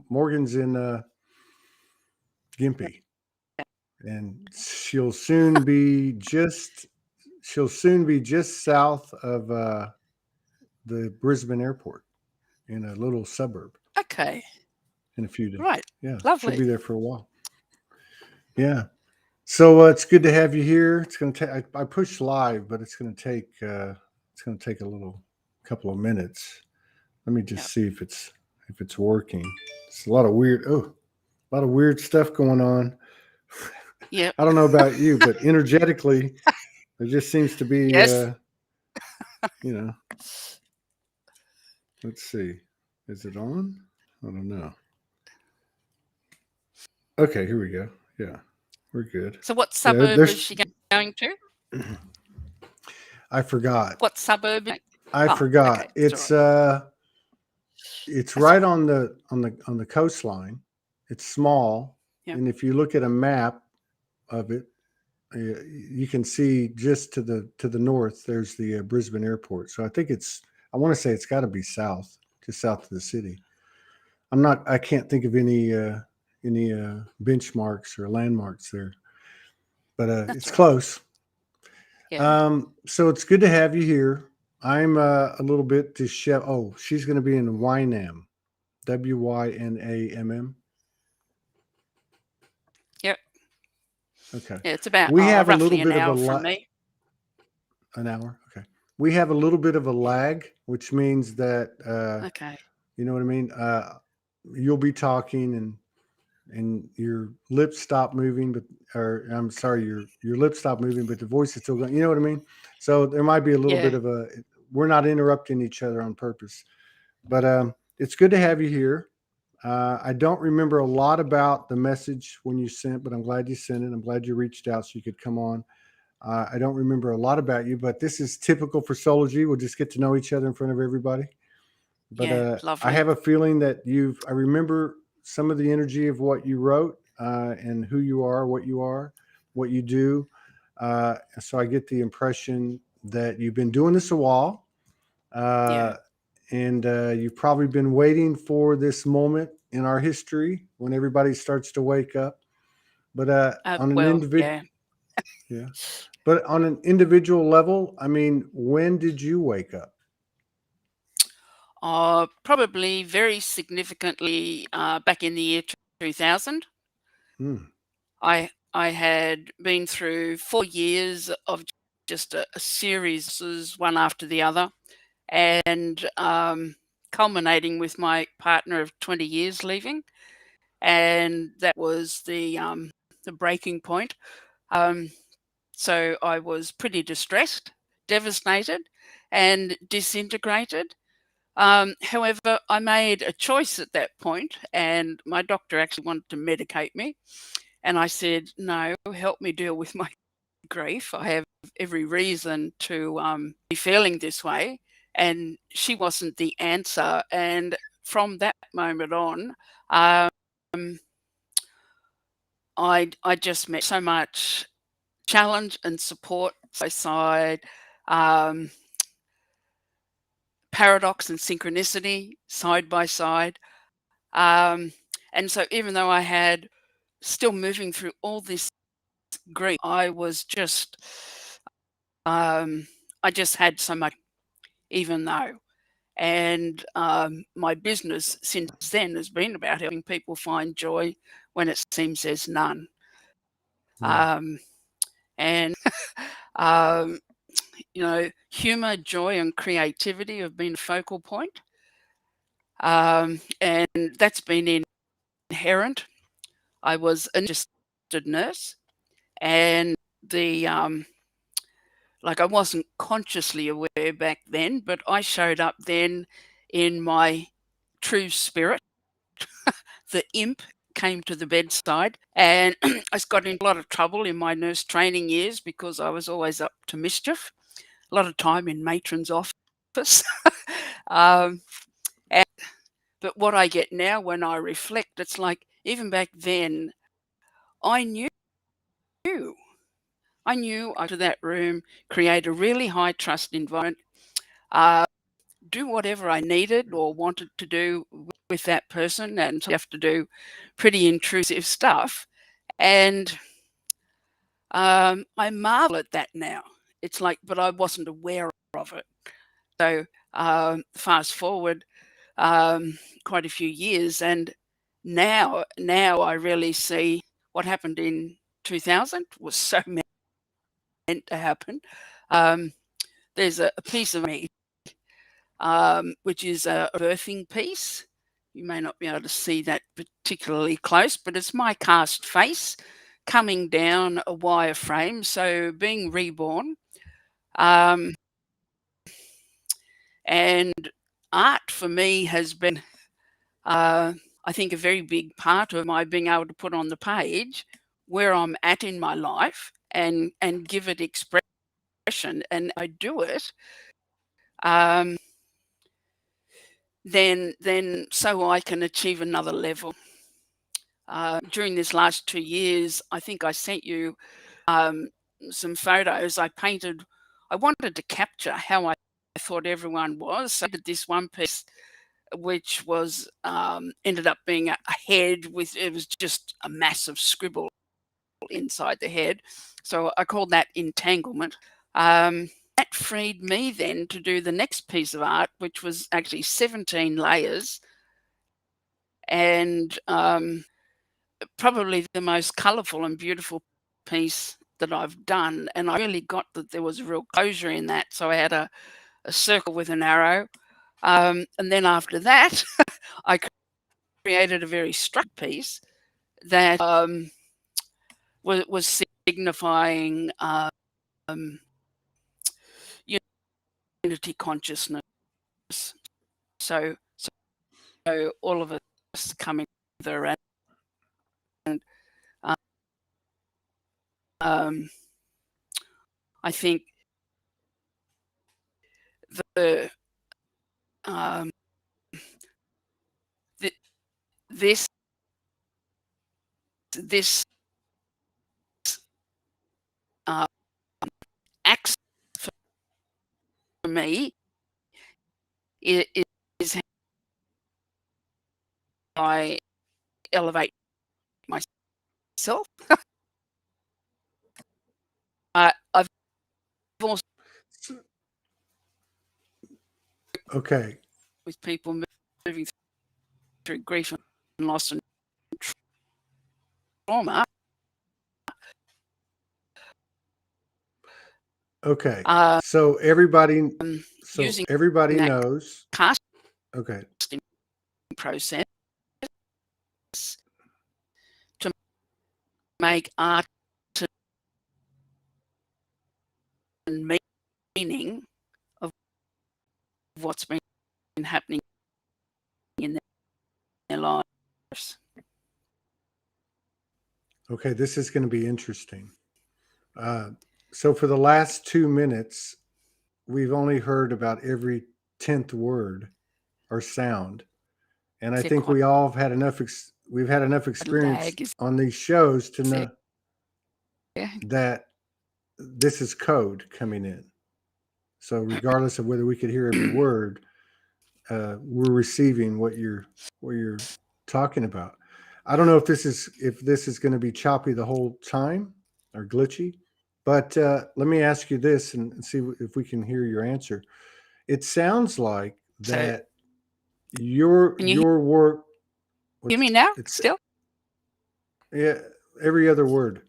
Morgan's in Gympie, and she'll soon be just south of the Brisbane airport in a little suburb Okay. in a few days. Right. Yeah, she'll Lovely. be there for a while. Yeah. So it's good to have you here. It's going to take. I pushed live, but it's going to take. It's going to take a little couple of minutes. Let me Yeah. just see if it's working. It's a lot of weird. Oh, a lot of weird stuff going on. Yep. I don't know about you, but energetically, there just seems to be. Yes. You know. Let's see. Is it on? I don't know. Okay, here we go. Yeah, we're good. So what Yeah, suburb is there's. she going to? I forgot. What suburb? I Oh, forgot. okay. It's all right. It's That's all right right. on the coastline. It's small, Yep. and if you look at a map of it, you can see just to the north. There's the Brisbane airport. So I think it's. I want to say it's got to be south, just south of the city. I'm not. I can't think of any benchmarks or landmarks there, but That's it's all right. close. Yeah. So it's good to have you here. I'm a little bit disheveled. Oh, she's going to be in Wynam, Wynamm. Yep. Okay. Yeah. It's about We have a little roughly an bit of hour from me. an hour. Okay. We have a little bit of a Yeah. lag, which means that Okay. you know what I mean. You'll be talking and your lips stop moving, but or I'm sorry, your lips stop moving, but the voice is still going. You know what I mean? So there might be a little bit Yeah. of a. We're not interrupting each other on purpose, but it's good to have you here. I don't remember a lot about the message when you sent, but I'm glad you sent it. I'm glad you reached out so you could come on. I don't remember a lot about you, but this is typical for Soulogy. We'll just get to know each other in front of everybody. But Yeah. I Lovely. have a feeling that I remember some of the energy of what you wrote and who you are, what you do. So I get the impression that you've been doing this a while. Yeah. Uh, and you've probably been waiting for this moment in our history when everybody starts to wake up. But on an Well. individual, Yeah. yeah. But on an individual level, I mean, when did you wake up? Probably very significantly back in the year 2000. Hmm. I had been through 4 years of just a series, one after the other, and culminating with my partner of 20 years leaving, and that was the breaking point. Um, so I was pretty distressed, devastated, and disintegrated. However, I made a choice at that point, and my doctor actually wanted to medicate me. And I said, no, help me deal with my grief. I have every reason to be feeling this way. And she wasn't the answer. And from that moment on, um, I just met so much challenge and support by side, um, paradox and synchronicity side by side. Um, and so even though I had still moving through all this grief, I just had so much, even though. And my business since then has been about helping people find joy when it seems there's none. Hmm. Um, and, um, humor, joy, and creativity have been a focal point. And that's been inherent. I was a registered nurse, and I wasn't consciously aware back then, but I showed up then in my true spirit. The imp came to the bedside, and I got in a lot of trouble in my nurse training years because I was always up to mischief, a lot of time in matron's office. um, and, but what I get now when I reflect, it's like even back then, I knew. I knew I to that room, create a really high trust environment, uh, do whatever I needed or wanted to do with that person, and so you have to do pretty intrusive stuff. And I marvel at that now. It's like, but I wasn't aware of it. So fast forward quite a few years, and now I really see what happened in 2000 was so meant to happen. There's a piece of me, which is a birthing piece. You may not be able to see that particularly close, but it's my cast face coming down a wire frame, so being reborn. And art for me has been, I think, a very big part of my being able to put on the page where I'm at in my life and give it expression, and I do it. Then so I can achieve another level. During this last 2 years, I think I sent you some photos. I wanted to capture how I thought everyone was. So I did this one piece, which was ended up being a head it was just a massive scribble inside the head. So I called that entanglement. That freed me then to do the next piece of art, which was actually 17 layers, and probably the most colourful and beautiful piece that I've done. And I really got that there was a real closure in that. So I had a circle with an arrow. And then after that, I created a very struck piece that was signifying unity consciousness. So all of us coming together, and I think the this acts for me is how I elevate myself. I've also Okay. with people moving through grief and loss and trauma. Okay. So everybody Using that knows. casting Okay. process to make art and meaning of what's been happening in their lives. Okay, this is going to be interesting. So for the last 2 minutes, we've only heard about every 10th word or sound. And I think we all have had enough, we've had enough experience on these shows to know that this is code coming in. So regardless of whether we could hear every word, we're receiving what you're talking about. I don't know if this is going to be choppy the whole time or glitchy, but let me ask you this and see if we can hear your answer. It sounds like that your work. Hear me now? Still? Yeah, every other word.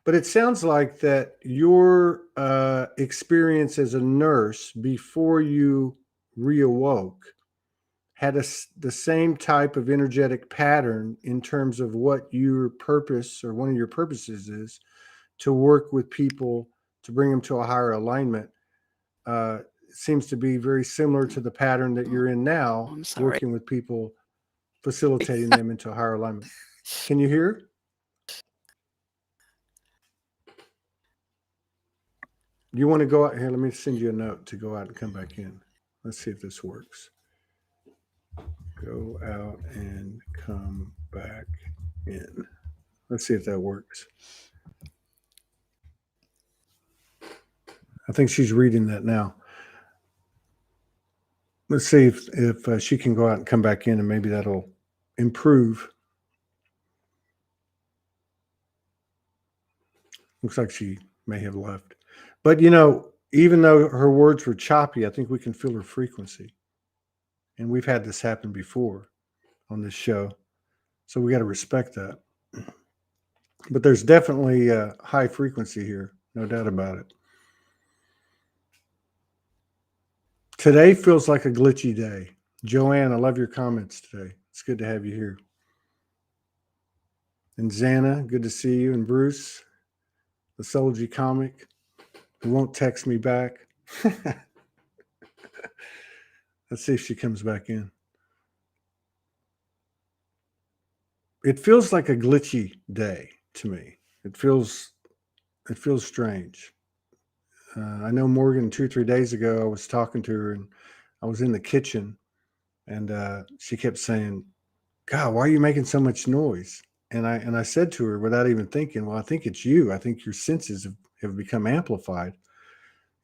But it sounds like that your experience as a nurse before you reawoke had the same type of energetic pattern in terms of what your purpose or one of your purposes is to work with people to bring them to a higher alignment. It seems to be very similar to the pattern that you're in now, working with people, facilitating them into a higher alignment. Can you hear? You want to go out here? Let me send you a note to go out and come back in. Let's see if this works. Go out and come back in. Let's see if that works. I think she's reading that now. Let's see if she can go out and come back in, and maybe that'll improve. Looks like she may have left. But, even though her words were choppy, I think we can feel her frequency. And we've had this happen before on this show. So we got to respect that. But there's definitely a high frequency here, no doubt about it. Today feels like a glitchy day. Joanne, I love your comments today. It's good to have you here. And Xana, good to see you. And Bruce, the Soulogy comic, who won't text me back. Let's see if she comes back in. It feels like a glitchy day to me. It feels strange. I know Morgan 2 or 3 days ago, I was talking to her and I was in the kitchen and she kept saying, "God, why are you making so much noise?" And I said to her without even thinking, "Well, I think it's you. I think your senses have become amplified."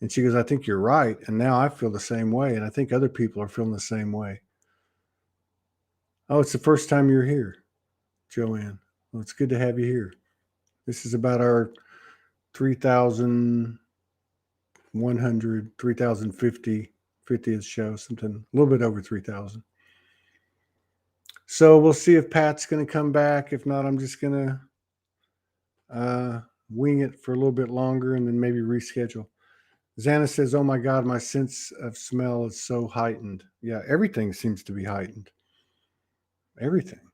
And she goes, "I think you're right. And now I feel the same way. And I think other people are feeling the same way." Oh, it's the first time you're here, Joanne. Well, it's good to have you here. This is about our 3,100, 50th show, something a little bit over 3,000. So we'll see if Pat's going to come back. If not, I'm just going to wing it for a little bit longer and then maybe reschedule. Xana says, "Oh my God, my sense of smell is so heightened." Yeah, everything seems to be heightened. Everything.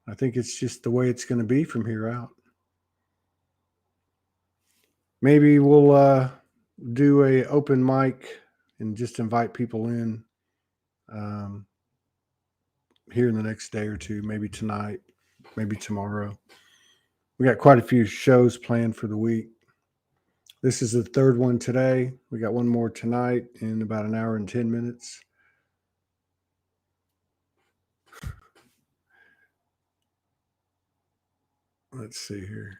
I think it's just the way it's going to be from here out. Maybe we'll do a open mic and just invite people in here in the next day or two, maybe tonight, maybe tomorrow. We got quite a few shows planned for the week. This is the third one today. We got one more tonight in about an hour and 10 minutes. Let's see here.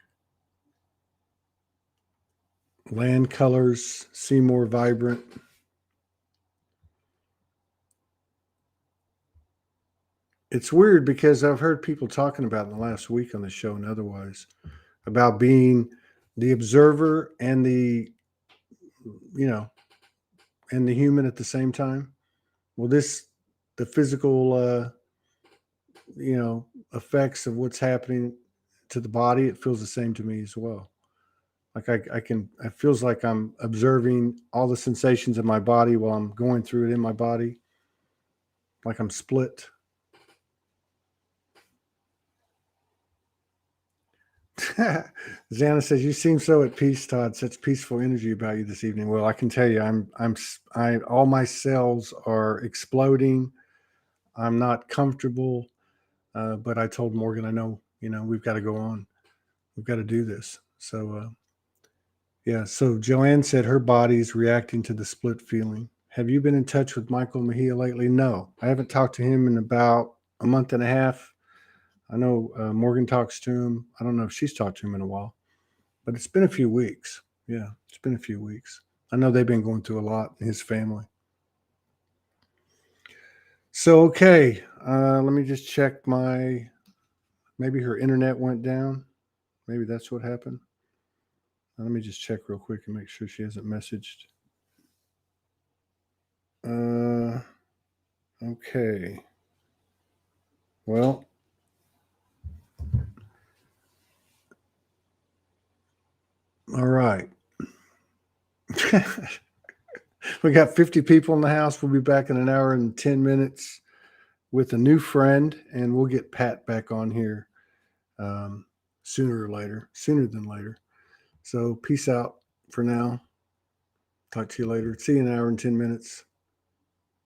Land colors, see more vibrant. It's weird because I've heard people talking about in the last week on the show and otherwise about being the observer and the human at the same time. Well, the physical effects of what's happening to the body, it feels the same to me as well. Like it feels like I'm observing all the sensations of my body while I'm going through it in my body. Like I'm split. Xana says, "You seem so at peace, Todd. Such peaceful energy about you this evening." Well, I can tell you, all my cells are exploding. I'm not comfortable, but I told Morgan, I know, we've got to go on. We've got to do this. So, yeah. So Joanne said her body's reacting to the split feeling. Have you been in touch with Michael Mejia lately? No, I haven't talked to him in about a month and a half. I know Morgan talks to him. I don't know if she's talked to him in a while, but it's been a few weeks. Yeah, it's been a few weeks. I know they've been going through a lot in his family. So, okay, let me just check maybe her internet went down. Maybe that's what happened. Let me just check real quick and make sure she hasn't messaged. Okay. Well, all right. We got 50 people in the house. We'll be back in an hour and 10 minutes with a new friend, and we'll get Pat back on here sooner than later. So peace out for now. Talk to you later. See you in an hour and 10 minutes.